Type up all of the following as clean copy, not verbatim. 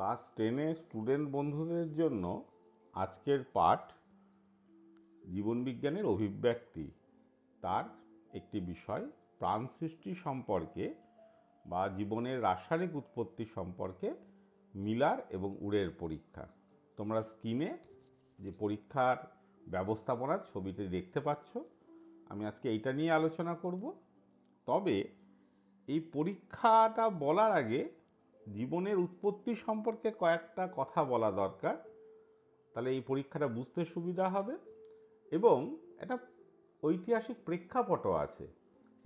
Class 10-এর student বন্ধুদের জন্য আজকের পাঠ জীবনবিজ্ঞানের অভিব্যক্তি, তার একটি বিষয় প্রাণ সৃষ্টি সম্পর্কে বা জীবনের রাসায়নিক উৎপত্তি সম্পর্কে মিলার এবং উরের পরীক্ষা। তোমরা স্ক্রিনে যে পরীক্ষার ব্যবস্থাপনার ছবিটি দেখতে পাচ্ছ, আমি আজকে এইটা নিয়ে আলোচনা করব। তবে এই পরীক্ষাটা বলার আগে জীবনের উৎপত্তি সম্পর্কে কয়েকটা কথা বলা দরকার, তাহলে এই পরীক্ষাটা বুঝতে সুবিধা হবে। এবং একটা ঐতিহাসিক প্রেক্ষাপটও আছে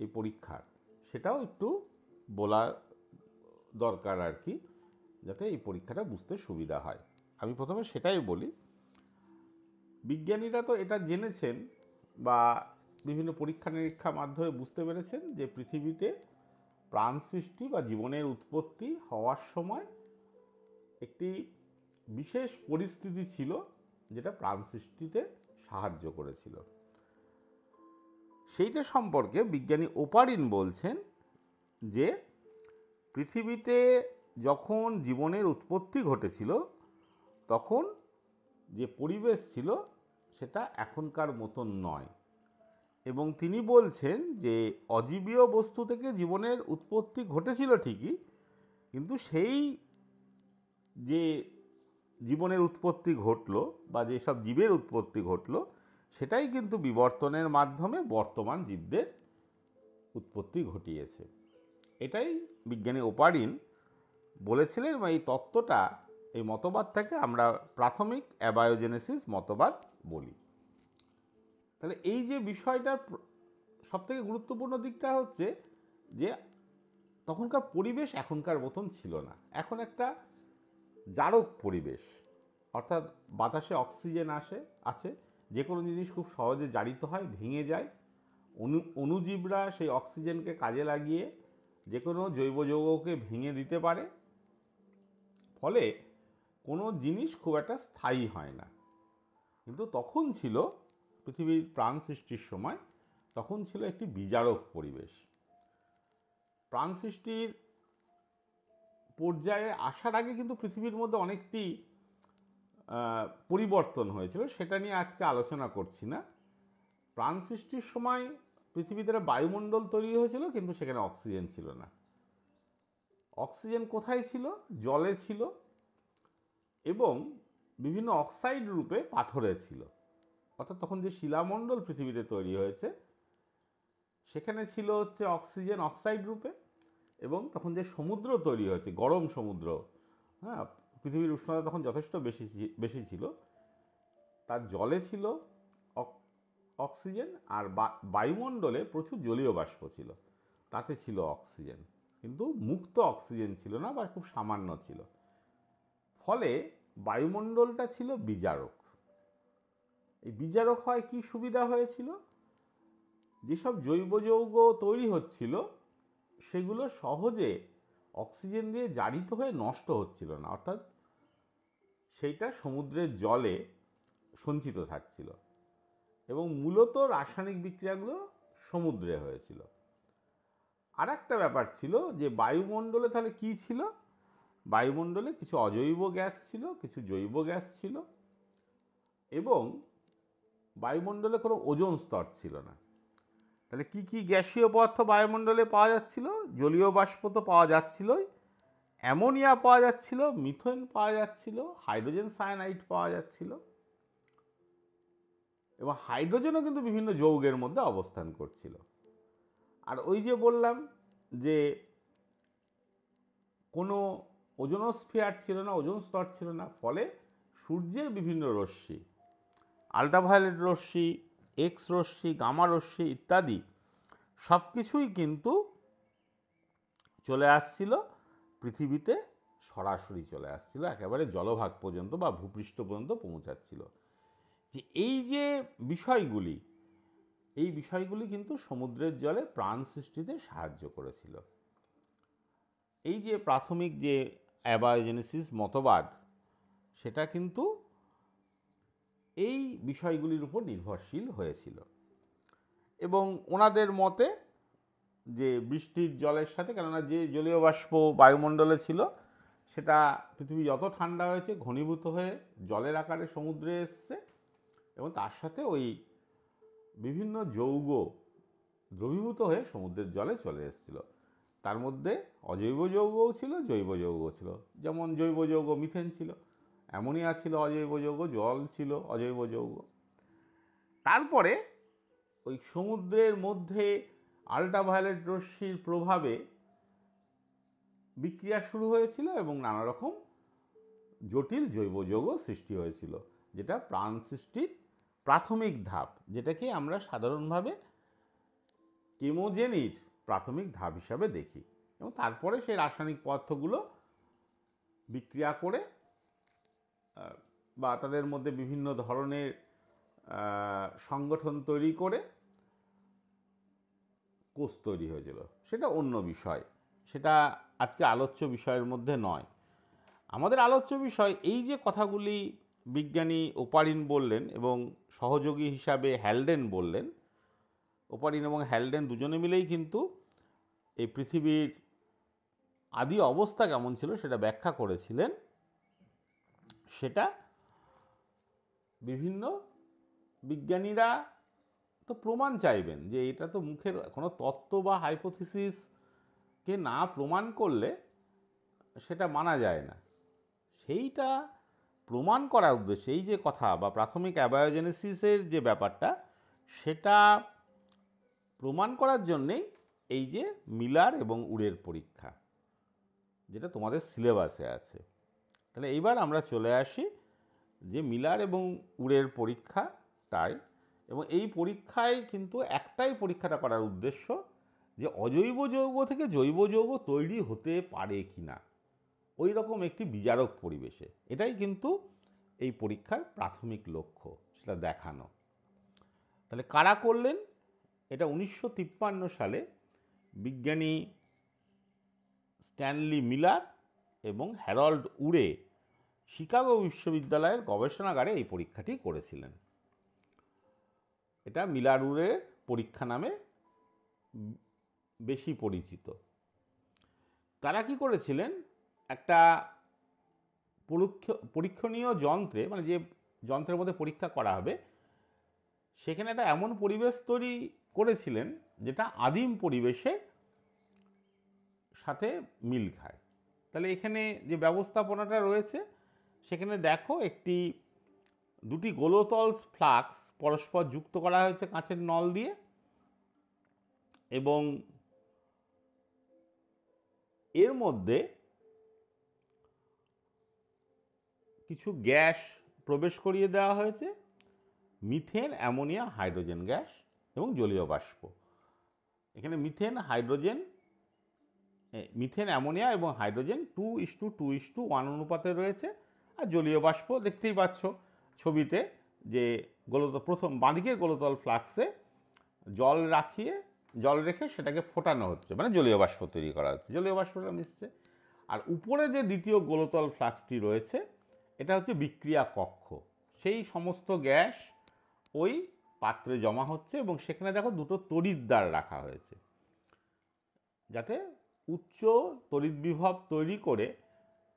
এই পরীক্ষার, সেটাও একটু বলা দরকার আর কি, যাতে এই পরীক্ষাটা বুঝতে সুবিধা হয়। আমি প্রথমে সেটাই বলি। বিজ্ঞানীরা তো এটা জেনেছেন বা বিভিন্ন পরীক্ষা নিরীক্ষার মাধ্যমে বুঝতে পেরেছেন যে পৃথিবীতে প্রাণ সৃষ্টি বা জীবনের উৎপত্তি হওয়ার সময় একটি বিশেষ পরিস্থিতি ছিল যেটা প্রাণ সৃষ্টিতে সাহায্য করেছিল। সেইটা সম্পর্কে বিজ্ঞানী ওপারিন বলছেন যে পৃথিবীতে যখন জীবনের উৎপত্তি ঘটেছিল তখন যে পরিবেশ ছিল সেটা এখনকার মতন নয়, এবং তিনি বলছেন যে অজীবীয় বস্তু থেকে জীবনের উৎপত্তি ঘটেছিল ঠিকই, কিন্তু সেই যে জীবনের উৎপত্তি ঘটলো বা যেসব জীবের উৎপত্তি ঘটলো সেটাই কিন্তু বিবর্তনের মাধ্যমে বর্তমান জীবদের উৎপত্তি ঘটিয়েছে। এটাই বিজ্ঞানী ওপারিন বলেছিলেন, এবং এই তত্ত্বটা, এই মতবাদটাকে আমরা প্রাথমিক অ্যাবায়োজেনেসিস মতবাদ বলি। তাহলে এই যে বিষয়টার সবথেকে গুরুত্বপূর্ণ দিকটা হচ্ছে যে তখনকার পরিবেশ এখনকার মতন ছিল না। এখন একটা জারক পরিবেশ, অর্থাৎ বাতাসে অক্সিজেন আছে, যে কোনো জিনিস খুব সহজে জারিত হয়, ভেঙে যায়। অণুজীবরা সেই অক্সিজেনকে কাজে লাগিয়ে যে কোনো জৈব যৌগকে ভেঙে দিতে পারে, ফলে কোনো জিনিস খুব একটা স্থায়ী হয় না। কিন্তু তখন ছিল পৃথিবীর প্রাণ সৃষ্টির সময়, তখন ছিল একটি বিজারক পরিবেশ। প্রাণ সৃষ্টির পর্যায়ে আসার আগে কিন্তু পৃথিবীর মধ্যে অনেকটি পরিবর্তন হয়েছিল, সেটা নিয়ে আজকে আলোচনা করছি না। প্রাণ সৃষ্টির সময় পৃথিবীতে বায়ুমণ্ডল তৈরি হয়েছিল, কিন্তু সেখানে অক্সিজেন ছিল না। অক্সিজেন কোথায় ছিল? জলে ছিল, এবং বিভিন্ন অক্সাইড রূপে পাথরে ছিল। অর্থাৎ তখন যে শিলামণ্ডল পৃথিবীতে তৈরি হয়েছে সেখানে ছিল হচ্ছে অক্সিজেন অক্সাইড রূপে, এবং তখন যে সমুদ্র তৈরি হয়েছে, গরম সমুদ্র, হ্যাঁ, পৃথিবীর উষ্ণতা তখন যথেষ্ট বেশি ছিল, তার জলে ছিল অক্সিজেন, আর বায়ুমণ্ডলে প্রচুর জলীয় বাষ্প ছিল, তাতে ছিল অক্সিজেন, কিন্তু মুক্ত অক্সিজেন ছিল না বা খুব সামান্য ছিল। ফলে বায়ুমণ্ডলটা ছিল বিজারক। এই বিজারক হয় কি সুবিধা হয়েছিল? যেসব জৈব যৌগ তৈরি হচ্ছিল সেগুলো সহজে অক্সিজেন দিয়ে জারিত হয়ে নষ্ট হচ্ছিল না, অর্থাৎ সেইটা সমুদ্রের জলে সঞ্চিত থাকছিল, এবং মূলত রাসায়নিক বিক্রিয়াগুলো সমুদ্রে হয়েছিল। আর একটা ব্যাপার ছিল যে বায়ুমণ্ডলে তাহলে কি ছিল? বায়ুমণ্ডলে কিছু অজৈব গ্যাস ছিল, কিছু জৈব গ্যাস ছিল, এবং বায়ুমণ্ডলে কোনো ওজোন স্তর ছিল না। তাহলে কি কি গ্যাসীয় পদার্থ বায়ুমণ্ডলে পাওয়া যাচ্ছিল? জলীয় বাষ্প তো পাওয়া যাচ্ছিলই, অ্যামোনিয়া পাওয়া যাচ্ছিল, মিথেন পাওয়া যাচ্ছিল, হাইড্রোজেন সায়ানাইড পাওয়া যাচ্ছিল, এবং হাইড্রোজেনও কিন্তু বিভিন্ন যৌগের মধ্যে অবস্থান করছিল। আর ওই যে বললাম যে কোনো ওজোনোস্ফিয়ার ছিল না, ওজোন স্তর ছিল না, ফলে সূর্যের বিভিন্ন রশ্মি, আল্ট্রাভায়োলেট রশ্মি, এক্স রশ্মি, গামা রশ্মি ইত্যাদি সব কিছুই কিন্তু চলে আসছিল পৃথিবীতে, সরাসরি চলে আসছিল, একেবারে জলভাগ পর্যন্ত বা ভূপৃষ্ঠ পর্যন্ত পৌঁছাচ্ছিল। যে এই যে বিষয়গুলি, এই বিষয়গুলি কিন্তু সমুদ্রের জলে প্রাণ সৃষ্টিতে সাহায্য করেছিল। এই যে প্রাথমিক যে অ্যাবায়োজেনেসিস মতবাদ, সেটা কিন্তু এই বিষয়গুলির উপর নির্ভরশীল হয়েছিল, এবং ওনাদের মতে যে বৃষ্টির জলের সাথে, কেননা যে জলীয় বাষ্প বায়ুমণ্ডলে ছিল সেটা পৃথিবী যত ঠান্ডা হয়েছে ঘনীভূত হয়ে জলের আকারে সমুদ্রে এসছে, এবং তার সাথে ওই বিভিন্ন যৌগ দ্রবীভূত হয়ে সমুদ্রের জলে চলে এসেছিল। তার মধ্যে অজৈব যৌগও ছিল, জৈব যৌগও ছিল। যেমন জৈব যৌগ মিথেন ছিল, অ্যামোনিয়া ছিল অজৈব যৌগ, জল ছিল অজৈব যৌগ। তারপরে ওই সমুদ্রের মধ্যে আল্ট্রাভায়োলেট রশ্মির প্রভাবে বিক্রিয়া শুরু হয়েছিল এবং নানা রকম জটিল জৈব যৌগ সৃষ্টি হয়েছিল, যেটা প্রাণ সৃষ্টির প্রাথমিক ধাপ, যেটাকে আমরা সাধারণভাবে কেমোজেনির প্রাথমিক ধাপ হিসাবে দেখি। এবং তারপরে সেই রাসায়নিক পদার্থগুলো বিক্রিয়া করে বা তাদের মধ্যে বিভিন্ন ধরনের সংগঠন তৈরি করে কোষ তৈরি হয়েছিল। সেটা অন্য বিষয়, সেটা আজকে আলোচ্য বিষয়ের মধ্যে নয়। আমাদের আলোচ্য বিষয় এই যে কথাগুলি বিজ্ঞানী ওপারিন বললেন এবং সহযোগী হিসাবে হ্যালডেন বললেন। ওপারিন এবং হ্যালডেন দুজনে মিলেই কিন্তু এই পৃথিবীর আদি অবস্থা কেমন ছিল সেটা ব্যাখ্যা করেছিলেন। সেটা বিভিন্ন বিজ্ঞানীরা তো প্রমাণ চাইবেন, যে এটা তো মুখের কোনো তত্ত্ব বা হাইপোথিসিসকে না প্রমাণ করলে সেটা মানা যায় না। সেইটা প্রমাণ করার উদ্দেশ্যে এই যে কথা বা প্রাথমিক অ্যাবায়োজেনেসিসের যে ব্যাপারটা, সেটা প্রমাণ করার জন্যেই এই যে মিলার এবং উডের পরীক্ষা, যেটা তোমাদের সিলেবাসে আছে। তাহলে এইবার আমরা চলে আসি যে মিলার এবং উডের পরীক্ষাটাই, এবং এই পরীক্ষায় কিন্তু একটাই পরীক্ষাটা করার উদ্দেশ্য, যে অজৈব যৌগ থেকে জৈব যৌগ তৈরি হতে পারে কি না ওই রকম একটি বিজারক পরিবেশে। এটাই কিন্তু এই পরীক্ষার প্রাথমিক লক্ষ্য, সেটা দেখানো। তাহলে কারা করলেন? এটা 1953 সালে বিজ্ঞানী স্ট্যানলি মিলার এবং হ্যারল্ড উডে শিকাগো বিশ্ববিদ্যালয়ের গবেষণাগারে এই পরীক্ষাটি করেছিলেন। এটা মিলার উডের পরীক্ষা নামে বেশি পরিচিত। তারা কি করেছিলেন, একটা পরীক্ষণীয় যন্ত্রে, মানে যে যন্ত্রের মধ্যে পরীক্ষা করা হবে, সেখানে একটা এমন পরিবেশ তৈরি করেছিলেন যেটা আদিম পরিবেশের সাথে মিল খায়। তাহলে এখানে যে ব্যবস্থাপনাটা রয়েছে, সেখানে দেখো দুটি গোলতল ফ্লাক্স পরস্পর যুক্ত করা হয়েছে কাঁচের নল দিয়ে, এবং এর মধ্যে কিছু গ্যাস প্রবেশ করিয়ে দেওয়া হয়েছে, মিথেন, অ্যামোনিয়া, হাইড্রোজেন গ্যাস এবং জলীয় বাষ্প। এখানে মিথেন, অ্যামোনিয়া এবং হাইড্রোজেন 2:2:1 অনুপাতে রয়েছে। আর জলীয় বাষ্প দেখতেই পাচ্ছ ছবিতে, যে প্রথম বাঁদিকের গোলতল ফ্লাক্সে জল রেখে সেটাকে ফোটানো হচ্ছে, মানে জলীয় বাষ্প তৈরি করা হচ্ছে, জলীয় বাষ্পটা মিশছে। আর উপরে যে দ্বিতীয় গোলতল ফ্লাক্সটি রয়েছে, এটা হচ্ছে বিক্রিয়া কক্ষ। সেই সমস্ত গ্যাস ওই পাত্রে জমা হচ্ছে, এবং সেখানে দেখো দুটো তড়িৎদ্বার রাখা হয়েছে, যাতে উচ্চ তড়িৎ বিভব তৈরি করে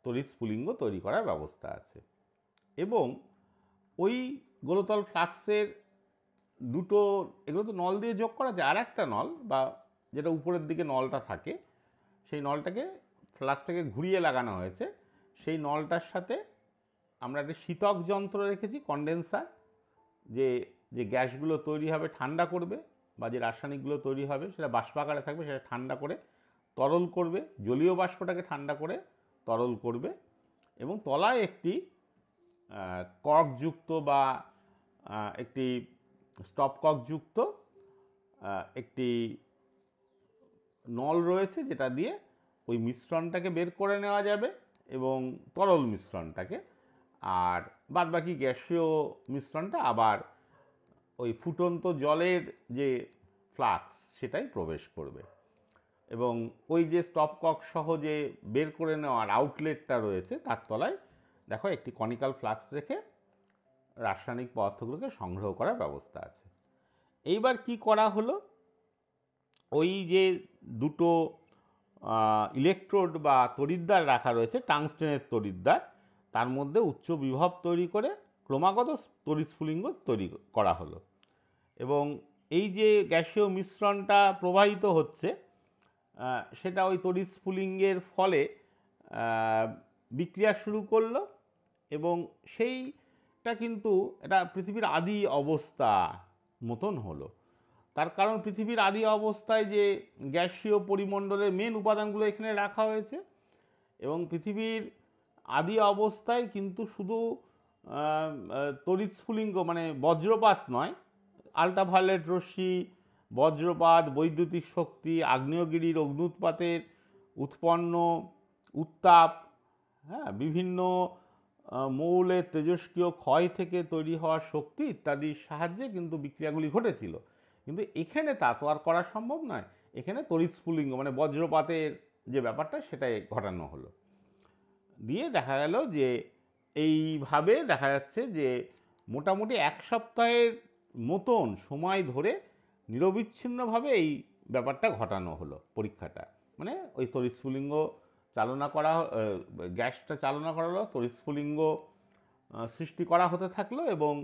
তড়িৎ স্ফুলিঙ্গ তৈরি করার ব্যবস্থা আছে। এবং ওই গোলতল ফ্লাক্সের এগুলো তো নল দিয়ে যোগ করা যায়, আর একটা নল বা যেটা উপরের দিকে নলটা থাকে, সেই ফ্লাক্সটাকে ঘুরিয়ে লাগানো হয়েছে। সেই নলটার সাথে আমরা একটা শীতক যন্ত্র রেখেছি, কন্ডেন্সার, যে গ্যাসগুলো তৈরি হবে ঠান্ডা করবে, বা যে রাসায়নিকগুলো তৈরি হবে সেটা বাষ্পাকারে থাকবে, সেটা ঠান্ডা করে তরল করবে, জলীয় বাষ্পটাকে ঠান্ডা করে তরল করবে। এবং তলায় একটি কর্কযুক্ত বা একটি স্টপ কর্কযুক্ত একটি নল রয়েছে, যেটা দিয়ে ওই মিশ্রণটাকে বের করে নেওয়া যাবে, এবং তরল মিশ্রণটাকে, আর বাদবাকি গ্যাসীয় মিশ্রণটা আবার ওই ফুটন্ত জলের যে ফ্লাক্স সেটাই প্রবেশ করবে। এবং ওই যে স্টপ কক সহ যে বের করে নেওয়ার আউটলেটটা রয়েছে, তার তলায় দেখো একটি কনিক্যাল ফ্লাক্স রেখে রাসায়নিক পদার্থগুলোকে সংগ্রহ করার ব্যবস্থা আছে। এইবার কি করা হলো, ওই যে দুটো ইলেকট্রোড বা তড়িৎদ্বার রাখা রয়েছে, টাংস্টেনের তড়িৎদ্বার, তার মধ্যে উচ্চ বিভব তৈরি করে ক্রমাগত তড়িৎস্ফুলিঙ্গ তৈরি করা হলো। এবং এই যে গ্যাসীয় মিশ্রণটা প্রবাহিত হচ্ছে সেটা ওই তড়িৎস্ফুলিঙ্গের ফলে বিক্রিয়া শুরু করলো, এবং সেইটা কিন্তু এটা পৃথিবীর আদি অবস্থা মতন হলো। তার কারণ পৃথিবীর আদি অবস্থায় যে গ্যাসীয় পরিমণ্ডলের মেন উপাদানগুলো এখানে রাখা হয়েছে, এবং পৃথিবীর আদি অবস্থায় কিন্তু শুধু তড়িৎস্ফুলিঙ্গ মানে বজ্রপাত নয়, আল্ট্রাভায়োলেট রশ্মি, বজ্রপাত, বৈদ্যুতিক শক্তি, আগ্নেয়গিরির অগ্ন্যুৎপাতের উৎপন্ন উত্তাপ, হ্যাঁ, বিভিন্ন মৌলের তেজস্ক্রিয় ক্ষয় থেকে তৈরি হওয়া শক্তি ইত্যাদির সাহায্যে কিন্তু বিক্রিয়াগুলি ঘটেছিল। কিন্তু এখানে তা তো আর করা সম্ভব নয়। এখানে তড়িৎস্ফুলিঙ্গ মানে বজ্রপাতের যে ব্যাপারটা সেটাই ঘটানো হলো। দিয়ে দেখা গেল যে এইভাবে দেখা যাচ্ছে যে মোটামুটি 1 সপ্তাহের মতন সময় ধরে নিরবিচ্ছিন্নভাবে এই ব্যাপারটা ঘটানো হলো, পরীক্ষাটা। মানে ওই তড়িৎস্ফুলিঙ্গ চালনা করা, গ্যাসটা চালনা করা হলো, তড়িৎস্ফুলিঙ্গ সৃষ্টি করা হতে থাকলো, এবং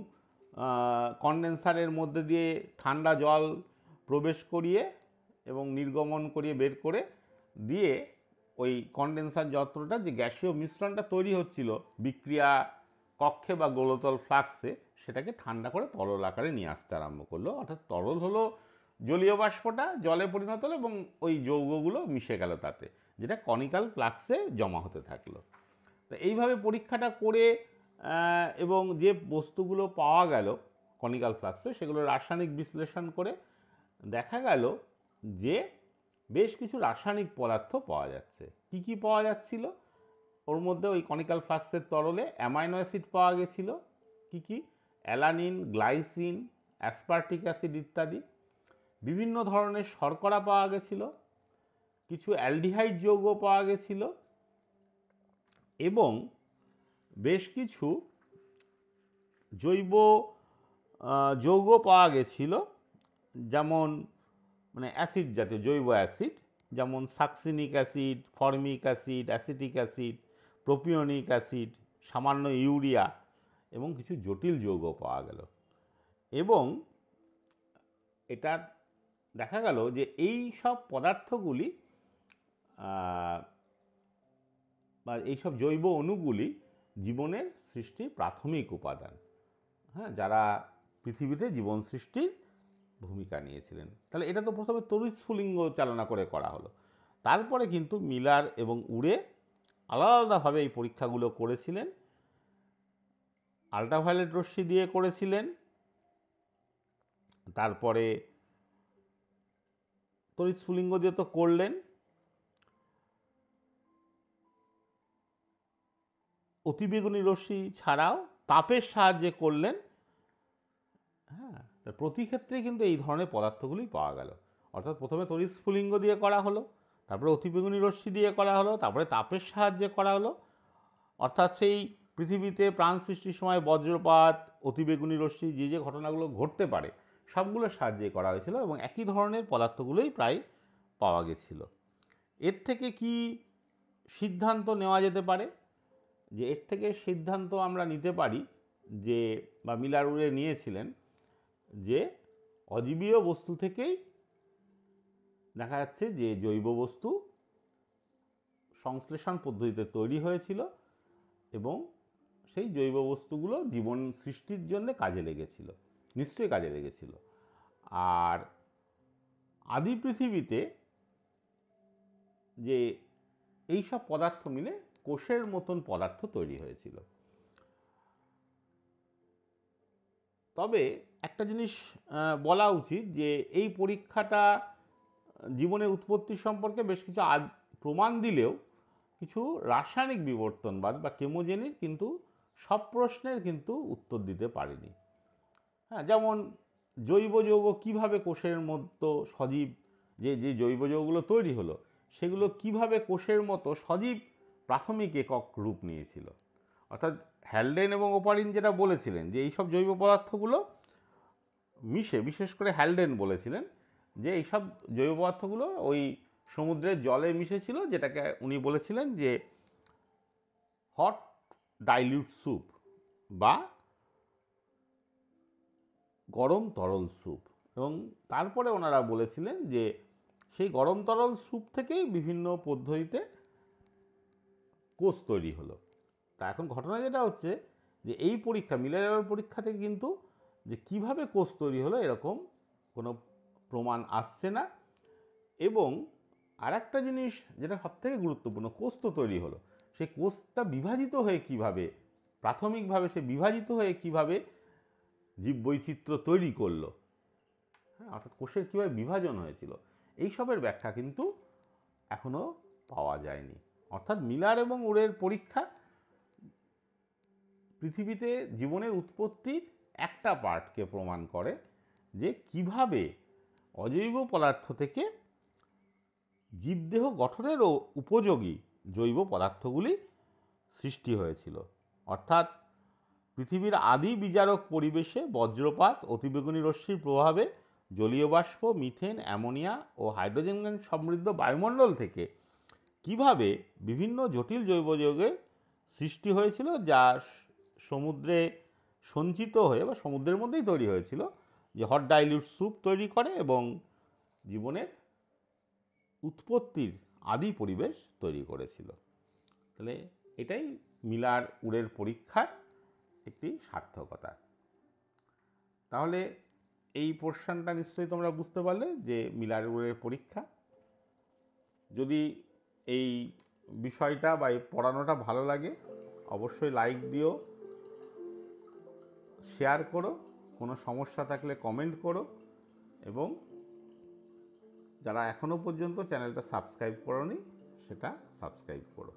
কনডেন্সারের মধ্যে দিয়ে ঠান্ডা জল প্রবেশ করিয়ে এবং নির্গমন করিয়ে বের করে দিয়ে ওই কনডেন্সার যন্ত্রটা যে গ্যাসীয় মিশ্রণটা তৈরি হচ্ছিল বিক্রিয়া কক্ষে বা গোলতল ফ্লাক্সে, সেটাকে ঠান্ডা করে তরল আকারে নিয়ে আসতে আরম্ভ করলো। অর্থাৎ তরল হলো জলীয় বাষ্পটা জলে পরিণত হলো এবং ওই যৌগগুলো মিশে গেল তাতে, যেটা কনিক্যাল ফ্লাক্সে জমা হতে থাকলো। তো এইভাবে পরীক্ষাটা করে এবং যে বস্তুগুলো পাওয়া গেল কনিক্যাল ফ্লাক্সে সেগুলো রাসায়নিক বিশ্লেষণ করে দেখা গেল যে বেশ কিছু রাসায়নিক পদার্থ পাওয়া যাচ্ছে। কি কি পাওয়া যাচ্ছিল? ওর মধ্যে ওই কনিক্যাল ফ্লাক্সের তরলে অ্যামাইনো অ্যাসিড পাওয়া গেছিল। কি কি? অ্যালানিন, গ্লাইসিন, অ্যাসপার্টিক অ্যাসিড ইত্যাদি। বিভিন্ন ধরনের শর্করা পাওয়া গেছিল, কিছু অ্যালডিহাইড যৌগ পাওয়া গেছিল, এবং বেশ কিছু জৈব যৌগ পাওয়া গেছিল, যেমন মানে অ্যাসিড জাতীয় জৈব অ্যাসিড, যেমন succinic acid, formic acid, acetic acid, propionic acid, সামান্য ইউরিয়া, এবং কিছু জটিল যৌগ পাওয়া গেল। এবং এটা দেখা গেল যে এই সব পদার্থগুলি বা এইসব জৈব অণুগুলি জীবনের সৃষ্টির প্রাথমিক উপাদান, হ্যাঁ, যারা পৃথিবীতে জীবন সৃষ্টির ভূমিকা নিয়েছিলেন। তাহলে এটা তো প্রথমে তড়িৎস্ফুলিঙ্গ চালনা করে করা হলো। তারপরে কিন্তু মিলার এবং উড়ে আলাদা আলাদাভাবে এই পরীক্ষাগুলো করেছিলেন। আল্ট্রাভায়োলেট রশ্মি দিয়ে করেছিলেন, তারপরে তড়িৎস্ফুলিঙ্গ দিয়ে তো করলেন, অতিবেগুনি রশ্মি ছাড়াও তাপের সাহায্যে করলেন। হ্যাঁ, প্রতি ক্ষেত্রেই কিন্তু এই ধরনের পদার্থগুলি পাওয়া গেল। অর্থাৎ প্রথমে তড়িৎস্ফুলিঙ্গ দিয়ে করা হলো, তারপরে অতিবেগুনি রশ্মি দিয়ে করা হলো, তারপরে তাপের সাহায্যে করা হলো। অর্থাৎ সেই পৃথিবীতে প্রাণ সৃষ্টির সময় বজ্রপাত, অতিবেগুনি রশ্মি যে যে ঘটনাগুলো ঘটতে পারে সবগুলোর সাহায্যে করা হয়েছিল, এবং একই ধরনের পদার্থগুলোই প্রায় পাওয়া গেছিল। এর থেকে কি সিদ্ধান্ত নেওয়া যেতে পারে? যে এর থেকে সিদ্ধান্ত আমরা নিতে পারি যে, বা মিলার উড়ে নিয়েছিলেন, যে অজীবীয় বস্তু থেকেই দেখা যাচ্ছে যে জৈব বস্তু সংশ্লেষণ পদ্ধতিতে তৈরি হয়েছিল, এবং সেই জৈব বস্তুগুলো জীবন সৃষ্টির জন্য কাজে লেগেছিল, নিশ্চয়ই কাজে লেগেছিল। আর আদি পৃথিবীতে যে এই সব পদার্থ মিলে কোষের মতন পদার্থ তৈরি হয়েছিল। তবে একটা জিনিস বলা উচিত যে এই পরীক্ষাটা জীবনের উৎপত্তি সম্পর্কে বেশ কিছু প্রমাণ দিলেও কিছু রাসায়নিক বিবর্তনবাদ বা কেমোজেনির কিন্তু সব প্রশ্নের কিন্তু উত্তর দিতে পারেনি। হ্যাঁ, যেমন জৈব যৌগ কীভাবে কোষের মতো সজীব, যে যে জৈব যৌগগুলো তৈরি হলো সেগুলো কিভাবে কোষের মতো সজীব প্রাথমিক একক রূপ নিয়েছিল। অর্থাৎ হ্যালডেন এবং ওপারিন যেটা বলেছিলেন যে এইসব জৈব পদার্থগুলো মিশে, বিশেষ করে হ্যালডেন বলেছিলেন যে এইসব জৈব পদার্থগুলো ওই সমুদ্রের জলে মিশেছিল, যেটাকে উনি বলেছিলেন যে হট ডাইলিউট স্যুপ বা গরম তরল স্যুপ। এবং তারপরে ওনারা বলেছিলেন যে সেই গরম তরল স্যুপ থেকেই বিভিন্ন পদ্ধতিতে কোষ তৈরি হলো। তা এখন ঘটনা যেটা হচ্ছে যে এই পরীক্ষা, মিলার পরীক্ষা থেকে কিন্তু যে কিভাবে কোষ তৈরি হলো এরকম কোনো প্রমাণ আসছে না। এবং আর একটা জিনিস যেটা সবথেকে গুরুত্বপূর্ণ, কোষ তো তৈরি হলো, সেই কোষটা বিভাজিত হয়ে কিভাবে, প্রাথমিকভাবে সে বিভাজিত হয়ে কিভাবে জীববৈচিত্র্য তৈরি করলো, হ্যাঁ, অর্থাৎ কোষের কীভাবে বিভাজন হয়েছিল, এইসবের ব্যাখ্যা কিন্তু এখনও পাওয়া যায়নি। অর্থাৎ মিলার এবং উরের পরীক্ষা পৃথিবীতে জীবনের উৎপত্তির একটা পার্টকে প্রমাণ করে, যে কিভাবে অজৈব পদার্থ থেকে জীবদেহ গঠনেরও উপযোগী জৈব পদার্থগুলি সৃষ্টি হয়েছিল। অর্থাৎ পৃথিবীর আদি বিজারক পরিবেশে বজ্রপাত, অতিবেগুনি রশ্মির প্রভাবে জলীয় বাষ্প, মিথেন, অ্যামোনিয়া ও হাইড্রোজেন সমৃদ্ধ বায়ুমণ্ডল থেকে কিভাবে বিভিন্ন জটিল জৈব যৌগের সৃষ্টি হয়েছিল, যা সমুদ্রে সঞ্চিত হয়ে বা সমুদ্রের মধ্যেই তৈরি হয়েছিল, যে হট ডাইলিউট স্যুপ তৈরি করে এবং জীবনের উৎপত্তির আদি পরিবেশ তৈরি করেছিল। তাহলে এটাই মিলার উরের পরীক্ষার একটি সার্থকতা। তাহলে এই পোর্শনটা নিশ্চয়ই তোমরা বুঝতে পারলে যে মিলার উরের পরীক্ষা। যদি এই বিষয়টা বা এই পড়ানোটা ভালো লাগে অবশ্যই লাইক দিও, শেয়ার করো, কোনো সমস্যা থাকলে কমেন্ট করো, এবং যারা এখনও পর্যন্ত চ্যানেলটা সাবস্ক্রাইব করোনি সেটা সাবস্ক্রাইব করো।